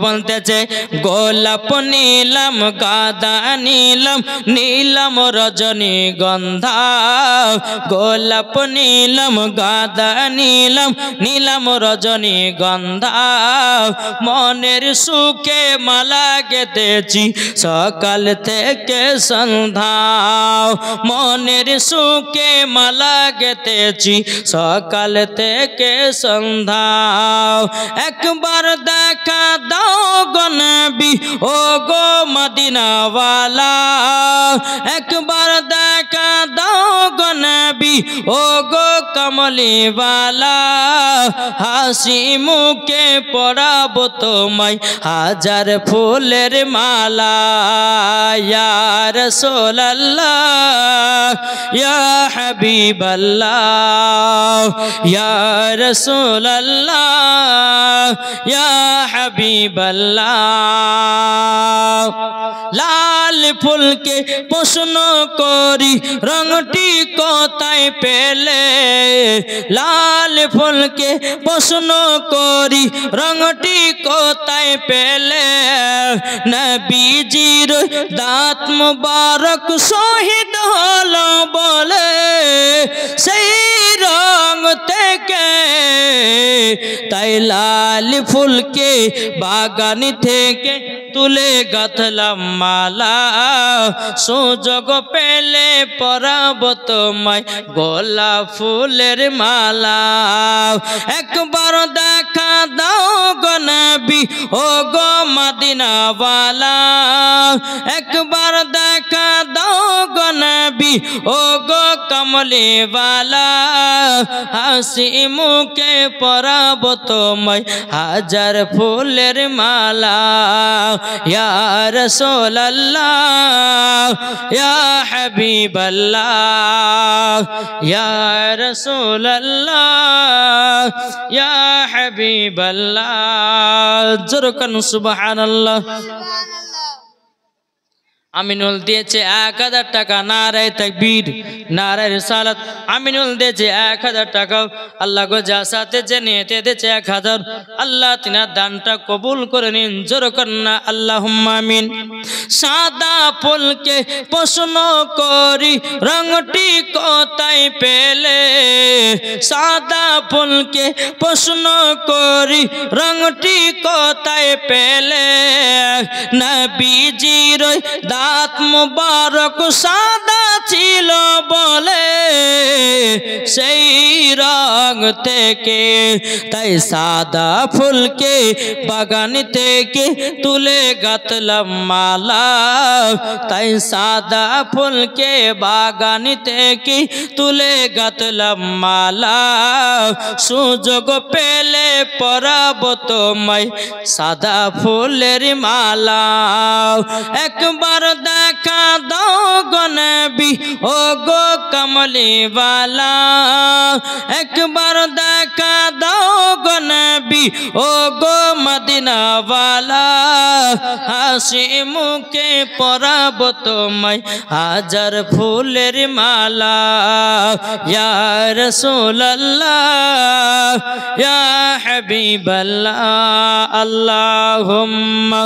বলতেছে গোলাপ নীলাম গাঁদা নীলাম নীলাম রজনীগন্ধা গোলাপ নীলাম গাঁদা নীলাম নীলাম রজনীগন্ধা মনের সুখে মালা গেঁথেছি সকাল থেকে সন্ধ্যা মনের সুখে মালা গেঁথেছি সকাল থেকে সন্ধ্যা একবার দেখা দাও গো নবী ও গো মদিনাওয়ালা একবার দেখা দাও গো নবী ও গো কমলিওয়ালা হাসি মুখে পরাবো তোমায় হাজার ফুলের মালা ইয়া রাসূলুল্লাহ ইয়া হাবিবাল্লাহ ইয়া রাসূলুল্লাহ ইয়া হাবিবাল্লাহ লাল ফুলকে প্রশ্ন করি রংটি কোথায় পেলে লাল ফুলকে প্রশ্ন করি রংটি কোথায় পেলে নবীজির দাঁত মুবারক শহীদ হলো বলে সেই রং থেকে তাই লাল ফুলকে বাগান থেকে তুলে গাঁথলাম মালা সুযোগ পেলে পরাবো তোমায় গোলাপ ফুলের মালা একবার দেখা দাও গো নবী ও গো মদিনাওয়ালা একবার দেখা দাও গো নবী ও গো কমলিওয়ালা হাসি মুখে পরাবো তোমায় হাজার ফুলের মালা ইয়া রাসূলুল্লাহ ইয়া হাবিবাল্লাহ ইয়া রাসূলুল্লাহ ইয়া হাবিবাল্লাহ জোরে কান সুবহানাল্লাহ আমিনুল দিয়েছে 1000 টাকা নারায়ে তাকবীর নারায়ে রিসালাত আমিনুল দিয়েছে 1000 টাকা আল্লাহ গো যা সাথে জেনেতে দিয়েছে 1000 আল্লাহ তিনার দানটা কবুল করে নিন জোরে করনা আল্লাহুম্মা আমিন সাদা ফুলকে প্রশ্ন করি রংটি কোথায় পেলে সাদা ফুলকে প্রশ্ন করি রংটি কোথায় পেলে নবীজির দাঁত মুবারক সাদা ছিল বলে সেই রং থেকে তাই সাদা ফুলকে বাগান থেকে তুলে গাঁথলাম মালা তাই সাদা ফুলকে বাগান থেকে তুলে গাঁথলাম মালা সুযোগ পেলে পরাবো তোমায় সাদা ফুলের মালা একবার দেখা দাও গো নবী ও গো কমলিওয়ালা একবার দেখা দাও গো নবী ও গো মদিনাওয়ালা হাসি মুখে পরাবো তোমায় হাজার ফুলের মালা ইয়া রাসূলুল্লাহ ইয়া হাবিবাল্লাহ আল্লাহুম্মা